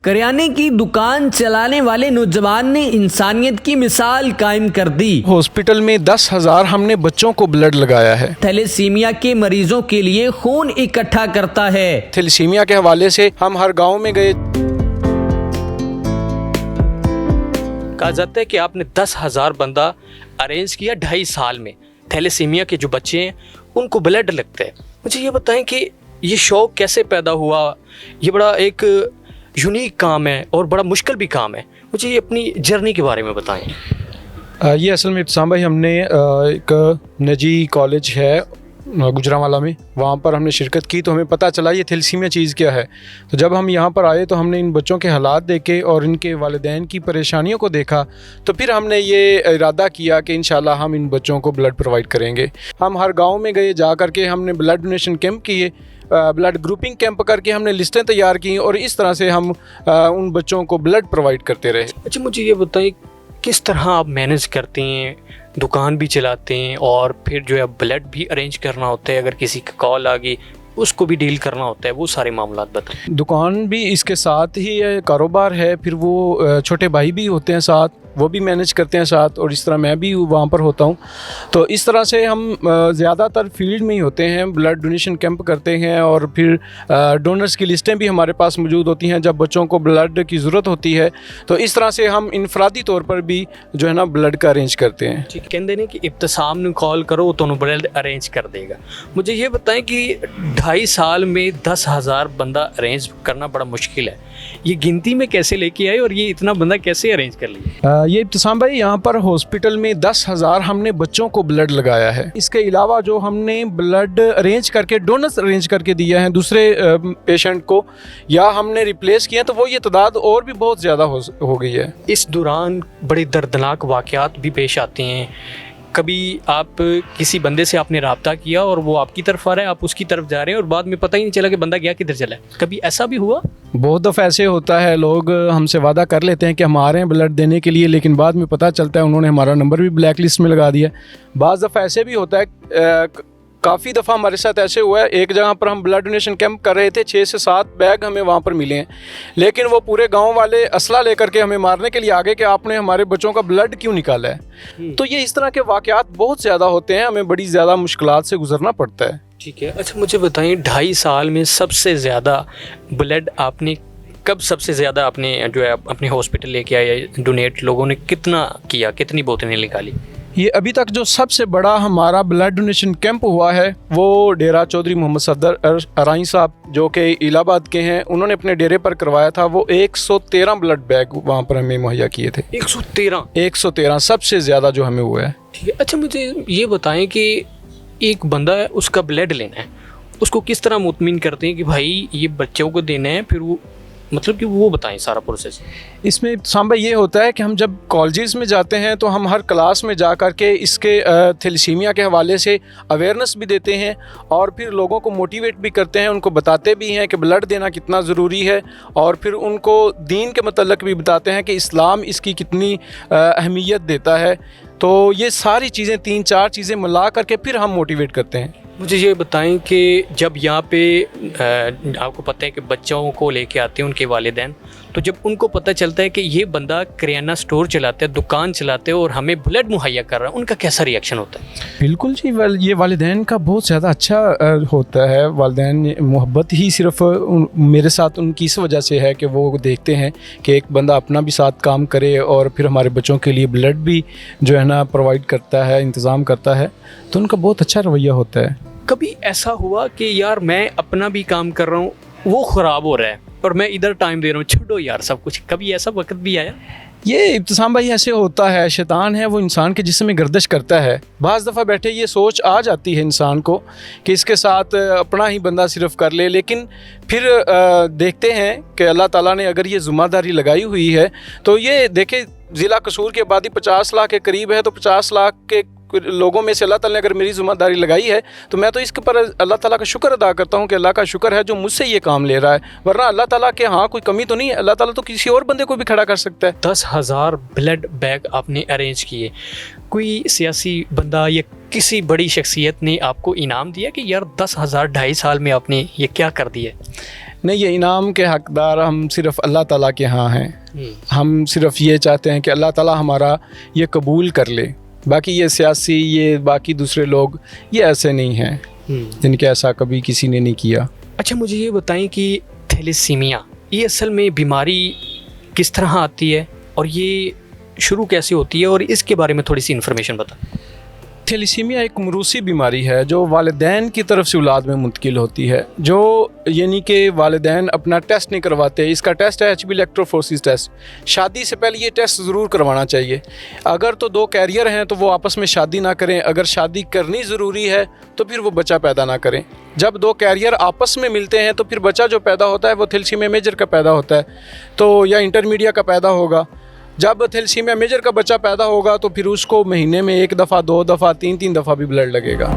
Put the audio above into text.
करियाने की दुकान चलाने वाले नौजवान ने इंसानियत की मिसाल कायम कर दी। हॉस्पिटल में 10,000 हमने बच्चों को ब्लड लगाया है। थैलेसीमिया के मरीजों के लिए खून इकट्ठा करता है। थैलेसीमिया के हवाले से हम हर गांव में गए। कहा जाता है कि आपने 10,000 बंदा अरेंज किया 2.5 साल में। थैलेसीमिया के जो बच्चे हैं उनको ब्लड लगता है। मुझे ये बताएं कि ये शौक़ कैसे पैदा हुआ। ये बड़ा एक यूनिक काम है और बड़ा मुश्किल भी काम है। मुझे ये अपनी जर्नी के बारे में बताएं। ये असल में इब्तिसाम भाई, हमने एक निजी कॉलेज है गुजरांवाला में, वहाँ पर हमने शिरकत की तो हमें पता चला ये थैलेसीमिया चीज़ क्या है। तो जब हम यहाँ पर आए तो हमने इन बच्चों के हालात देखे और इनके वालिदैन की परेशानियों को देखा, तो फिर हमने ये इरादा किया कि इंशाल्लाह हम इन बच्चों को ब्लड प्रोवाइड करेंगे। हम हर गांव में गए, जा कर के हमने ब्लड डोनेशन कैंप किए, ब्लड ग्रुपिंग कैंप करके हमने लिस्टें तैयार की और इस तरह से हम उन बच्चों को ब्लड प्रोवाइड करते रहे। अच्छा, मुझे ये बताइए किस तरह आप मैनेज करते हैं, दुकान भी चलाते हैं और फिर जो है ब्लड भी अरेंज करना होता है, अगर किसी का कॉल आ गई उसको भी डील करना होता है, वो सारे मामलात बताएं। दुकान भी इसके साथ ही है, कारोबार है, फिर वो छोटे भाई भी होते हैं साथ, वो भी मैनेज करते हैं साथ, और इस तरह मैं भी वहाँ पर होता हूँ। तो इस तरह से हम ज़्यादातर फील्ड में ही होते हैं, ब्लड डोनेशन कैंप करते हैं और फिर डोनर्स की लिस्टें भी हमारे पास मौजूद होती हैं जब बच्चों को ब्लड की ज़रूरत होती है। तो इस तरह से हम इनफरादी तौर पर भी जो है ना ब्लड का अरेंज करते हैं। ठीक, कहते हैं कि इब्तिसाम ने कॉल करो तो ब्लड अरेंज कर देगा। मुझे ये बताएं कि 2.5 साल में 10,000 बंदा अरेंज करना बड़ा मुश्किल है। ये गिनती में कैसे लेके आए और ये इतना बंदा कैसे अरेंज कर लिया? ये इब्तिसाम भाई, यहाँ पर हॉस्पिटल में 10,000 हमने बच्चों को ब्लड लगाया है। इसके अलावा जो हमने ब्लड अरेंज करके, डोनर्स अरेंज करके दिया है दूसरे पेशेंट को या हमने रिप्लेस किया, तो वो ये तादाद और भी बहुत ज़्यादा हो गई है। इस दौरान बड़े दर्दनाक वाक़यात भी पेश आते हैं। कभी आप किसी बंदे से आपने रब्ता किया और वो आपकी तरफ आ रहा है, आप उसकी तरफ जा रहे हैं और बाद में पता ही नहीं चला कि बंदा गया किधर चला है। कभी ऐसा भी हुआ? बहुत दफ़ा ऐसे होता है, लोग हमसे वादा कर लेते हैं कि हम आ रहे हैं ब्लड देने के लिए, लेकिन बाद में पता चलता है उन्होंने हमारा नंबर भी ब्लैक लिस्ट में लगा दिया। बाज़ दफ़ा ऐसे भी होता है, काफ़ी दफ़ा हमारे साथ ऐसे हुआ है, एक जगह पर हम ब्लड डोनेशन कैंप कर रहे थे, 6 से 7 बैग हमें वहाँ पर मिले हैं, लेकिन वो पूरे गांव वाले असला लेकर के हमें मारने के लिए आ गए कि आपने हमारे बच्चों का ब्लड क्यों निकाला है। तो ये इस तरह के वाक़यात बहुत ज़्यादा होते हैं, हमें बड़ी ज़्यादा मुश्किलात से गुजरना पड़ता है। ठीक है। अच्छा, मुझे बताइए 2.5 साल में सबसे ज़्यादा ब्लड आपने कब, सबसे ज़्यादा आपने जो है अपने हॉस्पिटल लेके आए डोनेट, लोगों ने कितना किया, कितनी बोतलें निकाली? ये अभी तक जो सबसे बड़ा हमारा ब्लड डोनेशन कैंप हुआ है वो डेरा चौधरी मोहम्मद सदर अराई साहब जो कि इलाहाबाद के हैं, उन्होंने अपने डेरे पर करवाया था। वो 113 ब्लड बैग वहाँ पर हमें मुहैया किए थे। 113 सबसे ज़्यादा जो हमें हुआ है। ठीक है। अच्छा, मुझे ये बताएं कि एक बंदा है, उसका ब्लड लेना है, उसको किस तरह मुतमिन करते हैं कि भाई ये बच्चों को देना है, फिर वो मतलब कि वो बताएं सारा प्रोसेस। इसमें सांबा ये होता है कि हम जब कॉलेजेस में जाते हैं तो हम हर क्लास में जा कर के इसके थैलेसीमिया के हवाले से अवेयरनेस भी देते हैं और फिर लोगों को मोटिवेट भी करते हैं, उनको बताते भी हैं कि ब्लड देना कितना ज़रूरी है, और फिर उनको दीन के मतलब भी बताते हैं कि इस्लाम इसकी कितनी अहमियत देता है। तो ये सारी चीज़ें, 3-4 चीज़ें मिला करके फिर हम मोटिवेट करते हैं। मुझे ये बताएं कि जब यहाँ पे आपको पता है कि बच्चों को लेके आते हैं उनके वालिदैन, तो जब उनको पता चलता है कि ये बंदा किराना स्टोर चलाता है, दुकान चलाते हैं और हमें ब्लड मुहैया कर रहा है, उनका कैसा रिएक्शन होता है? बिल्कुल जी, ये वालिदैन का बहुत ज़्यादा अच्छा होता है। वालिदैन मोहब्बत ही सिर्फ मेरे साथ उनकी इस वजह से है कि वो देखते हैं कि एक बंदा अपना भी साथ काम करे और फिर हमारे बच्चों के लिए ब्लड भी जो है ना प्रोवाइड करता है, इंतज़ाम करता है, तो उनका बहुत अच्छा रवैया होता है। कभी ऐसा हुआ कि यार मैं अपना भी काम कर रहा हूँ, वो ख़राब हो रहा है और मैं इधर टाइम दे रहा हूँ, छोड़ो यार सब कुछ, कभी ऐसा वक्त भी आया? ये इब्तिसाम भाई ऐसे होता है, शैतान है वो इंसान के जिस्म में गर्दिश करता है। बाज़ दफ़ा बैठे ये सोच आ जाती है इंसान को कि इसके साथ अपना ही बंदा सिर्फ कर ले, लेकिन फिर देखते हैं कि अल्लाह ताला ने अगर ये ज़िम्मेदारी लगाई हुई है तो ये देखे, ज़िला कसूर की आबादी 50 लाख के करीब है, तो 50 लाख के लोगों में से अल्लाह ताला ने अगर मेरी ज़िम्मेदारी लगाई है तो मैं तो इसके पर अल्लाह ताला का शुक्र अदा करता हूँ कि अल्लाह का शुक्र है जो मुझसे ये काम ले रहा है, वरना अल्लाह ताला के हाँ कोई कमी तो नहीं है, अल्लाह ताला तो किसी और बंदे को भी खड़ा कर सकता है। 10,000 ब्लड बैग आपने अरेंज किए, कोई सियासी बंदा या किसी बड़ी शख्सियत ने आपको इनाम दिया कि यार 10,000 2.5 साल में आपने ये क्या कर दिया? नहीं, ये इनाम के हकदार हम सिर्फ़ अल्लाह ताला के यहाँ हैं। हम सिर्फ़ ये चाहते हैं कि अल्लाह ताला हमारा ये कबूल कर ले। बाकी ये सियासी, ये बाकी दूसरे लोग, ये ऐसे नहीं हैं जिनके ऐसा कभी किसी ने नहीं किया। अच्छा, मुझे ये बताएं कि थैलेसीमिया ये असल में बीमारी किस तरह आती है और ये शुरू कैसे होती है, और इसके बारे में थोड़ी सी इन्फॉर्मेशन बताएं। थैलेसीमिया एक मरूसी बीमारी है जो वालिदैन की तरफ से औलाद में मुंतकिल होती है, जो यानी कि वालिदैन अपना टेस्ट नहीं करवाते। इसका टेस्ट है HB इलेक्ट्रोफोरेसिस टेस्ट। शादी से पहले ये टेस्ट ज़रूर करवाना चाहिए। अगर तो 2 कैरियर हैं तो वो आपस में शादी ना करें। अगर शादी करनी ज़रूरी है तो फिर वो बच्चा पैदा ना करें। जब 2 कैरियर आपस में मिलते हैं तो फिर बच्चा जो पैदा होता है वो थैलेसीमिया मेजर का पैदा होता है, तो या इंटरमीडिएट का पैदा होगा। जब थैलेसीमिया मेजर का बच्चा पैदा होगा तो फिर उसको महीने में 1 दफ़ा, 2 दफ़ा, 3 दफ़ा भी ब्लड लगेगा।